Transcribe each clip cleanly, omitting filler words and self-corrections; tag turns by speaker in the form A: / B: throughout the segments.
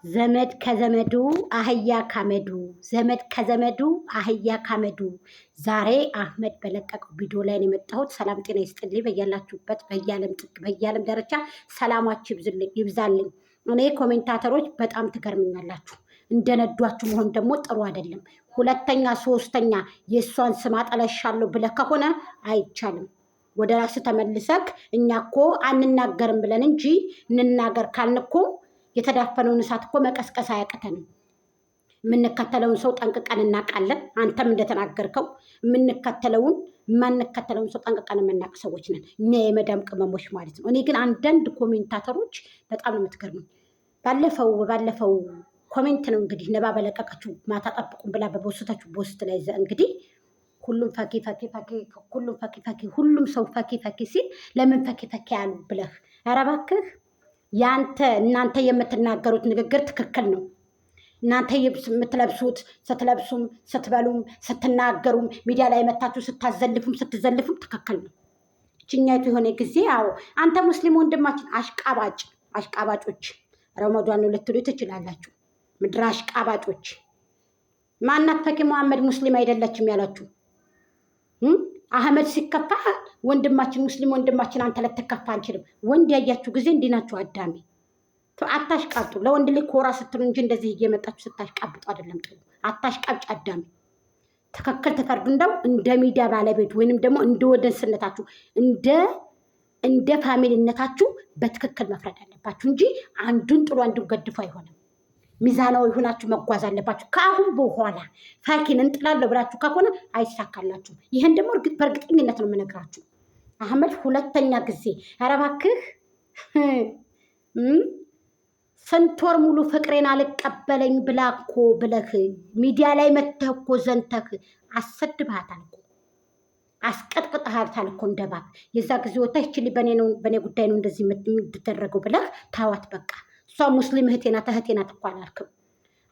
A: ዘመድ ከዘመዱ አህያ ካመዱ ዘመድ ከዘመዱ አህያ ካመዱ። ዛሬ አህመድ በለቀቀው ቪዲዮ ላይ ነው የመጣሁት። ሰላም ጤና ይስጥልኝ በያላችሁበት በየዓለም ጥግ በየዓለም ዳርቻ ሰላማችሁ ይብዛልኝ። እኔ ኮሜንታተሮች በጣም ትገርምኛላችሁ። እንደነዷችሁ መሆን ደግሞ ጥሩ አይደለም። ሁለተኛ ሶስተኛ የእሷን ስም አጠለሻለሁ ብለህ ከሆነ አይቻልም። ወደ ራስ ተመልሰክ እኛ እኮ አንናገርም ብለን እንጂ እንናገር ካልን እኮ የተዳፈነውን እሳት እኮ መቀስቀስ አያቅተንም። የምንከተለውን ሰው ጠንቅቀን እናውቃለን። አንተም እንደተናገርከው የምንከተለውን የማንከተለውን ሰው ጠንቅቀን የምናውቅ ሰዎች ነን እኛ የመዳም ቅመሞች ማለት ነው። እኔ ግን አንዳንድ ኮሜንታተሮች በጣም ነው የምትገርሙኝ። ባለፈው ኮሜንት ነው እንግዲህ ነባ በለቀቀችው ማታ ጠብቁም ብላ በቦስተችው ቦስት ላይ እንግዲህ ሁሉም ፈኪ ሁሉም ፈኪ ሁሉም ሰው ፈኪ ሲል ለምን ፈኪ ያሉ ብለህ ኧረ እባክህ እናንተ የምትናገሩት ንግግር ትክክል ነው። እናንተ የምትለብሱት ስትለብሱም ስትበሉም ስትናገሩም ሚዲያ ላይ መታችሁ ስትዘልፉም ትክክል ነው። ችኛቱ የሆነ ጊዜ አዎ አንተ ሙስሊም ወንድማችን አሽቃባጮች ረመዷን ነው ልትሉ ትችላላችሁ። ምድር አሽቃባጮች ማናት ፈኪ መሐመድ ሙስሊም አይደለችም ያላችሁ አህመድ ሲከፋ ወንድማችን ሙስሊም ወንድማችን አንተ ለተከፋ አንችልም። ወንድ ያያችሁ ጊዜ እንዲህ ናችሁ። አዳሜ አታሽቃብጡ። ለወንድ ላይ ኮራ ስትሉ እንጂ እንደዚህ እየመጣችሁ ስታሽቃብጡ አይደለም ጥሩ። አታሽቃብጭ አዳሜ። ትክክል ትፈርዱ እንደው እንደ ሚዲያ ባለቤት ወይንም ደግሞ እንደ ወደንስነታችሁ እንደ ፋሚሊነታችሁ በትክክል መፍረድ አለባችሁ እንጂ አንዱን ጥሩ አንዱን ገድፎ አይሆንም። ሚዛናዊ ሆናችሁ መጓዝ አለባችሁ። ከአሁን በኋላ ፈኪን እንጥላለሁ ብላችሁ ከሆነ አይሳካላችሁ። ይህን ደግሞ በእርግጠኝነት ነው የምነግራችሁ። አህመድ ሁለተኛ ጊዜ ኧረ እባክህ ስንት ወር ሙሉ ፍቅሬን አልቀበለኝ ብላ እኮ ብለህ ሚዲያ ላይ መተህ እኮ ዘንተህ አሰድብሃታል እኮ አስቀጥቅጥሃታል እኮ እንደባብ። የዛ ጊዜ ወታ ይችል በእኔ ጉዳይ ነው እንደዚህ የምትደረገው ብለህ ታዋት በቃ። እሷ ሙስሊም እህቴ ናት እኮ አላልክም።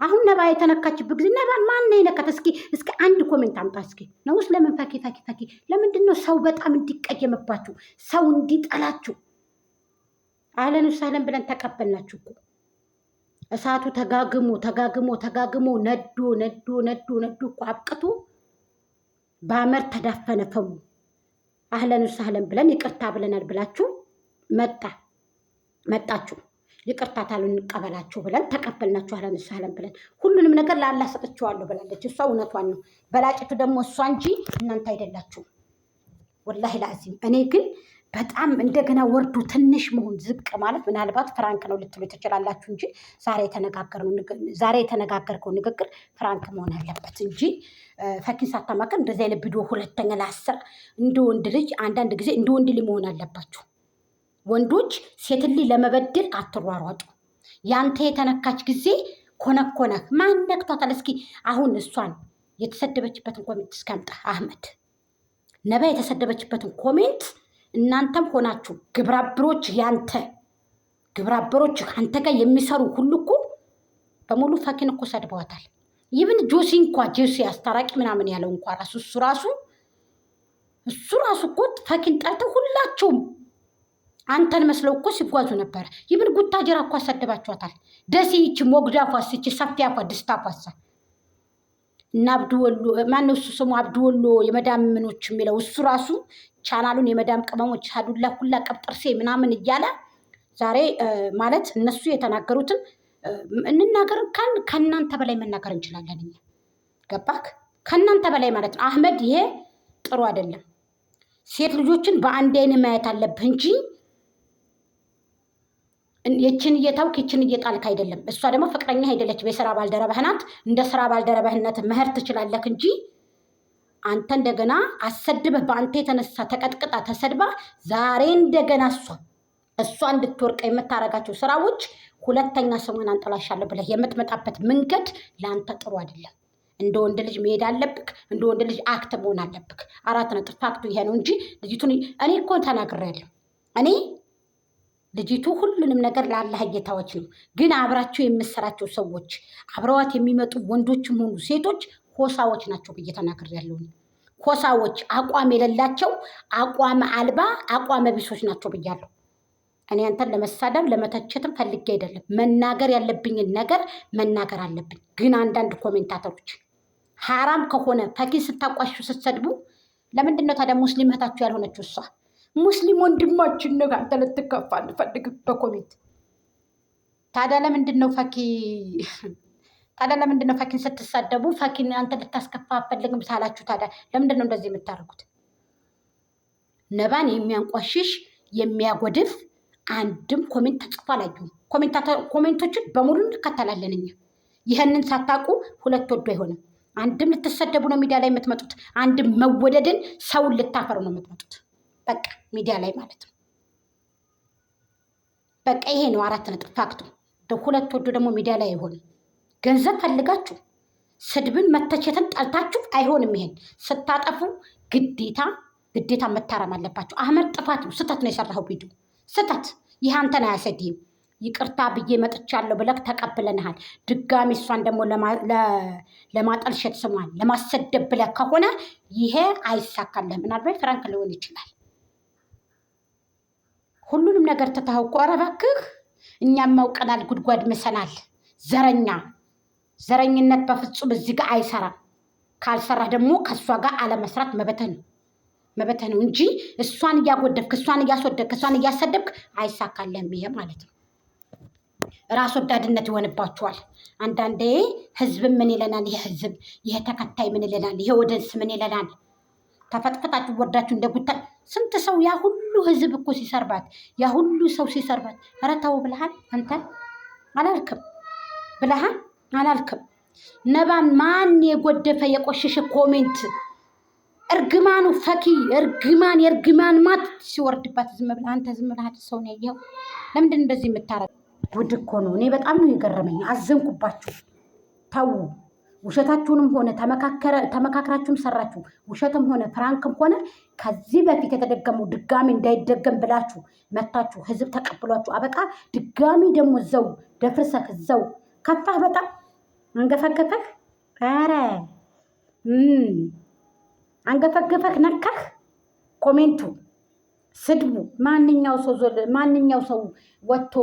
A: አሁን ነባ የተነካችበት ጊዜ ነባን ማን የነካት? እስኪ አንድ ኮሜንት አምጣ እስኪ። ነውስ ለምን ፈኪ ለምንድን ነው ሰው በጣም እንዲቀየምባችሁ ሰው እንዲጠላችሁ? አህለን ወሰህለን ብለን ተቀበልናችሁ እኮ። እሳቱ ተጋግሞ ነዶ እኮ አብቅቶ በአመር ተዳፈነ ፈሙ። አህለን ወሰህለን ብለን ይቅርታ ብለናል ብላችሁ መጣችሁ። ይቅርታ ታሉ እንቀበላችሁ ብለን ተቀበልናችሁ። አህለን ወሰህለን ብለን ሁሉንም ነገር ለአላህ ሰጥቼዋለሁ ብላለች። እሷ እውነቷን ነው። በላጭቱ ደግሞ እሷ እንጂ እናንተ አይደላችሁ። ወላሂ ላዚም። እኔ ግን በጣም እንደገና ወርዱ ትንሽ መሆን ዝቅ ማለት ምናልባት ፍራንክ ነው ልትሉ ትችላላችሁ እንጂ ዛሬ የተነጋገርከው ንግግር ፍራንክ መሆን አለበት እንጂ ፈኪን ሳታማከር እንደዚህ አይነት ቪዲዮ ሁለተኛ ለ10 እንደ ወንድ ልጅ አንዳንድ ጊዜ እንደ ወንድ ልጅ መሆን አለባችሁ። ወንዶች ሴትን ልጅ ለመበደል አትሯሯጡ። ያንተ የተነካች ጊዜ ኮነኮነህ ማን ነክቷታል? እስኪ አሁን እሷን የተሰደበችበትን ኮሜንት እስከምጣ አህመድ ነባ የተሰደበችበትን ኮሜንት እናንተም ሆናችሁ ግብረአበሮች አንተ ጋር የሚሰሩ ሁሉ እኮ በሙሉ ፈኪን እኮ ሰድበዋታል። ይብን ጆሲ አስታራቂ ምናምን ያለው እንኳ እሱ ራሱ እኮ ፈኪን ጠርተው ሁላቸውም አንተን መስለው እኮ ሲጓዙ ነበረ። ይብን ጉታጀራ እኮ አሰደባችኋታል። ደሴ ይቺ ሞግዳፏ ይቺ ሰፊያፏ ድስታፏሳ እና አብዱወሎ ማነው እሱ ስሙ አብዱወሎ የመዳም ምኖች የሚለው እሱ ራሱ ቻናሉን የመዳም ቅመሞች ሀዱላ ሁላ ቀብጥርሴ ምናምን እያለ ዛሬ ማለት እነሱ የተናገሩትን እንናገር ከእናንተ በላይ መናገር እንችላለን እኛ። ገባክ? ከእናንተ በላይ ማለት ነው። አህመድ ይሄ ጥሩ አይደለም። ሴት ልጆችን በአንድ አይን ማየት አለብህ እንጂ የችን እየታውክ የችን እየጣልክ አይደለም። እሷ ደግሞ ፍቅረኛ አይደለች፣ የስራ ባልደረባህ ናት። እንደ ስራ ባልደረባህነት መህር ትችላለህ እንጂ አንተ እንደገና አሰድበህ በአንተ የተነሳ ተቀጥቅጣ ተሰድባ ዛሬ እንደገና እሷ እንድትወርቅ የምታረጋቸው ስራዎች ሁለተኛ ስሟን አንጠላሻለሁ ብለህ የምትመጣበት መንገድ ለአንተ ጥሩ አይደለም። እንደ ወንድ ልጅ መሄድ አለብክ። እንደ ወንድ ልጅ አክት መሆን አለብክ። 4 ነጥብ ፋክቱ ይሄ ነው እንጂ ልጅቱን እኔ እኮ ተናግሬያለሁ። እኔ ልጅቱ ሁሉንም ነገር ለአላህ እየታወች ነው። ግን አብራቸው የምሰራቸው ሰዎች አብረዋት የሚመጡ ወንዶችም ሆኑ ሴቶች ኮሳዎች ናቸው ብዬ ተናግሬያለሁ። ኮሳዎች፣ አቋም የሌላቸው አቋም አልባ አቋመ ቢሶች ናቸው ብያለሁ። እኔ አንተን ለመሳደብ ለመተቸትም ፈልጌ አይደለም። መናገር ያለብኝን ነገር መናገር አለብኝ። ግን አንዳንድ ኮሜንታተሮች ሐራም ከሆነ ፈኪን ስታቋሹ ስትሰድቡ ለምንድን ነው ታዲያ ሙስሊም እህታችሁ ያልሆነችው? እሷ ሙስሊም ወንድማችን ነው አንተ ልትከፋ እንፈልግ በኮሜንት ታዲያ ለምንድን ነው ፈኪን ስትሳደቡ ፈኪን አንተ ልታስከፋ አፈልግም ሳላችሁ ታዲያ ለምንድን ነው እንደዚህ የምታደርጉት? ነባን የሚያንቋሽሽ የሚያጎድፍ አንድም ኮሜንት ተጽፎ አላየሁም። ኮሜንቶችን በሙሉ እንከተላለን እኛ። ይህንን ሳታውቁ ሁለት ወዶ አይሆንም። አንድም ልትሰደቡ ነው ሚዲያ ላይ የምትመጡት፣ አንድም መወደድን ሰውን ልታፈሩ ነው የምትመጡት። በቃ ሚዲያ ላይ ማለት ነው። በቃ ይሄ ነው 4 ነጥብ ፋክቱ። ሁለት ወዶ ደግሞ ሚዲያ ላይ አይሆንም። ገንዘብ ፈልጋችሁ ስድብን መተቸትን ጠልታችሁ አይሆንም። ይሄን ስታጠፉ ግዴታ መታረም አለባችሁ። አህመድ ጥፋት ነው፣ ስህተት ነው የሰራው ቪዲዮ ስህተት። ይህ አንተን አያሰድም። ይቅርታ ብዬ መጥቻለሁ ብለህ ተቀብለንሃል። ድጋሚ እሷን ደግሞ ለማጠልሸት ስሟን ለማሰደብ ብለህ ከሆነ ይሄ አይሳካልህም። ምናልባት ፍራንክ ሊሆን ይችላል። ሁሉንም ነገር ትተኸው እኮ ኧረ እባክህ እኛም ማውቀናል፣ ጉድጓድ ምሰናል። ዘረኝነት በፍጹም እዚህ ጋር አይሰራም። ካልሰራህ ደግሞ ከእሷ ጋር አለመስራት መበተህ ነው እንጂ እሷን እያጎደፍክ እሷን እያስወደድክ እሷን እያሰደብክ አይሳካልህም። ይሄ ማለት ነው ራስ ወዳድነት ይሆንባችኋል። አንዳንዴ ህዝብ ምን ይለናል? ይሄ ህዝብ ይሄ ተከታይ ምን ይለናል? ይሄ ወደንስ ምን ይለናል? ተፈጥፍጣችሁ ወርዳችሁ እንደጉታ ስንት ሰው ያ ሁሉ ህዝብ እኮ ሲሰርባት ያ ሁሉ ሰው ሲሰርባት ኧረ ተው ብለሃል። አንተን አላልክም ብለሃል አላልክም። ነባን ማን የጎደፈ የቆሸሸ ኮሜንት እርግማኑ ፈኪ የእርግማን ማት ሲወርድባት ዝም ብለህ አንተ ዝም ብለህ ሰው ነው ያየኸው። ለምንድን እንደዚህ የምታረግ? ውድ እኮ ነው። እኔ በጣም ነው የገረመኝ። አዘንኩባችሁ። ተው። ውሸታችሁንም ሆነ ተመካከራችሁም ሰራችሁ፣ ውሸትም ሆነ ፍራንክም ሆነ ከዚህ በፊት የተደገመው ድጋሚ እንዳይደገም ብላችሁ መታችሁ ህዝብ ተቀብሏችሁ አበቃ። ድጋሚ ደግሞ እዛው ደፍርሰህ እዛው ከፋህ፣ በጣም አንገፈገፈህ። ኧረ አንገፈገፈህ፣ ነካህ። ኮሜንቱ ስድቡ ማንኛው ሰው ወጥቶ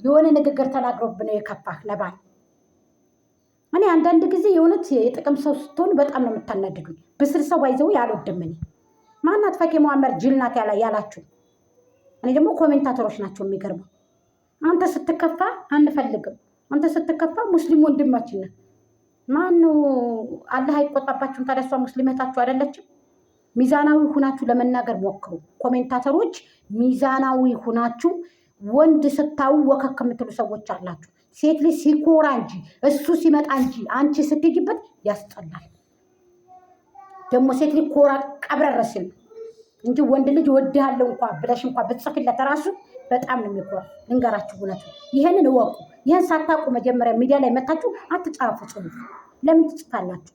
A: የሆነ ንግግር ተናግሮብህ ነው የከፋህ ነባን። እኔ አንዳንድ ጊዜ የእውነት የጥቅም ሰው ስትሆን በጣም ነው የምታናድዱኝ። ብስል ሰው ባይዘው ያልወድም። እኔ ማናት ፈኪ መሐመድ ጅል ናት ያላችሁ፣ እኔ ደግሞ ኮሜንታተሮች ናቸው የሚገርመው። አንተ ስትከፋ አንፈልግም፣ አንተ ስትከፋ ሙስሊም ወንድማችን ነህ። ማነው አላህ አይቆጣባችሁም? ታዲያ እሷ ሙስሊመታችሁ አይደለችም? ሚዛናዊ ሁናችሁ ለመናገር ሞክሩ ኮሜንታተሮች። ሚዛናዊ ሁናችሁ ወንድ ስታዩ ወከክ የምትሉ ሰዎች አላችሁ። ሴት ልጅ ሲኮራ እንጂ እሱ ሲመጣ እንጂ አንቺ ስትሄጂበት ያስጠላል። ደግሞ ሴት ልጅ ኮራ ቀብረረስል እንጂ ወንድ ልጅ ወድሃለሁ እንኳ ብለሽ እንኳ ብትጽፊለት ራሱ በጣም ነው የሚኮራ። ልንገራችሁ እውነቱ፣ ይሄንን እወቁ። ይሄን ሳታውቁ መጀመሪያ ሚዲያ ላይ መታችሁ አትጻፉ ጽሁፍ። ለምን ትጽፋላችሁ?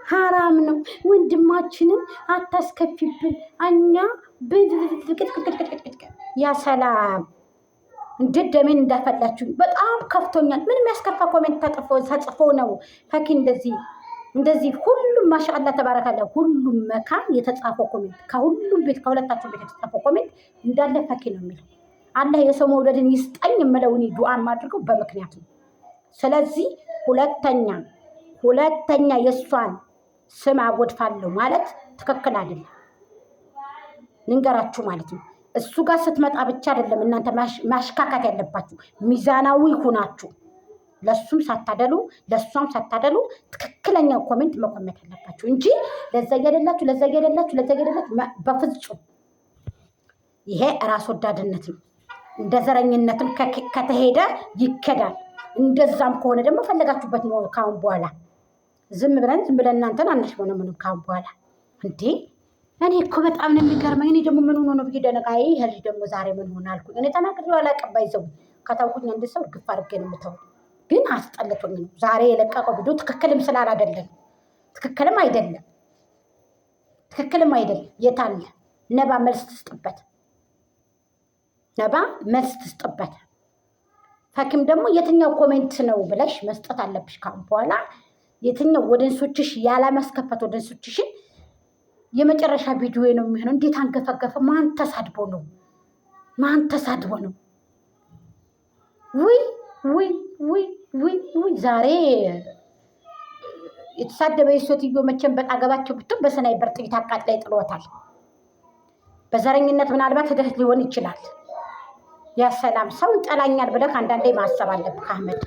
A: ሐራም ነው። ወንድማችንን አታስከፊብን። እኛ ብቅቅቅቅቅቅቅ ያ ሰላም እንዴት ደሜን እንዳፈላችሁ በጣም ከፍቶኛል። ምንም ያስከፋ ኮሜንት ተጽፎ ነው ፈኪ እንደዚህ ሁሉም ማሻአላ ተባረካለ። ሁሉም መካን የተጻፈው ኮሜንት ከሁሉም ቤት ከሁለታቸው ቤት የተጻፈው ኮሜንት እንዳለ ፈኪ ነው የሚለው። አላህ የሰው መውደድን ይስጠኝ የምለው እኔ ዱዓ የማድርገው በምክንያት ነው። ስለዚህ ሁለተኛ የእሷን ስም አጎድፋለሁ ማለት ትክክል አይደለም። ንገራችሁ ማለት ነው። እሱ ጋር ስትመጣ ብቻ አይደለም እናንተ ማሽካካት ያለባችሁ፣ ሚዛናዊ ሁናችሁ ለሱም ሳታደሉ ለሷም ሳታደሉ ትክክለኛው ኮሜንት መኮመት ያለባችሁ እንጂ ለዛ እየደላችሁ በፍጹም። ይሄ ራስ ወዳድነት ነው። እንደ ዘረኝነትም ከተሄደ ይከዳል። እንደዛም ከሆነ ደግሞ ፈለጋችሁበት ነው። ካሁን በኋላ ዝም ብለን እናንተን አናሽሞነምንም ካሁን በኋላ እንዴ። እኔ እኮ በጣም ነው የሚገርመኝ። እኔ ደግሞ ምን ሆኖ ነው ብዬ ደነቃዬ። ይሄ ልጅ ደግሞ ዛሬ ምን ሆነ አልኩኝ። እኔ ተናግሬው አላውቅም። ባይዘው ከታውቁኝ አንድ ሰው ግፍ አድርጌ ነው የምተው፣ ግን አስጠልቶኝ ነው ዛሬ የለቀቀው ቪዲዮ። ትክክልም ትክክልም አይደለም። የታለ ነባ መልስ ትስጥበት። ፈኪም ደግሞ የትኛው ኮሜንት ነው ብለሽ መስጠት አለብሽ ካሁን በኋላ። የትኛው ወደንሶችሽ ያላማስከፈት ወደንሶችሽን የመጨረሻ ቪዲዮ ነው የሚሆነው። እንዴት አንገፈገፈ? ማን ተሳድቦ ነው? ማን ተሳድቦ ነው? ውይ ውይ ውይ ውይ ውይ! ዛሬ የተሳደበ የሴትዮ መቼም በጣገባቸው ብትም በስናይፐር ጥይት አቃጥላይ ጥሎታል። በዘረኝነት ምናልባት ሂደት ሊሆን ይችላል። ያ ሰላም ሰው ይጠላኛል ብለህ አንዳንዴ ማሰብ አለብህ አህመድ።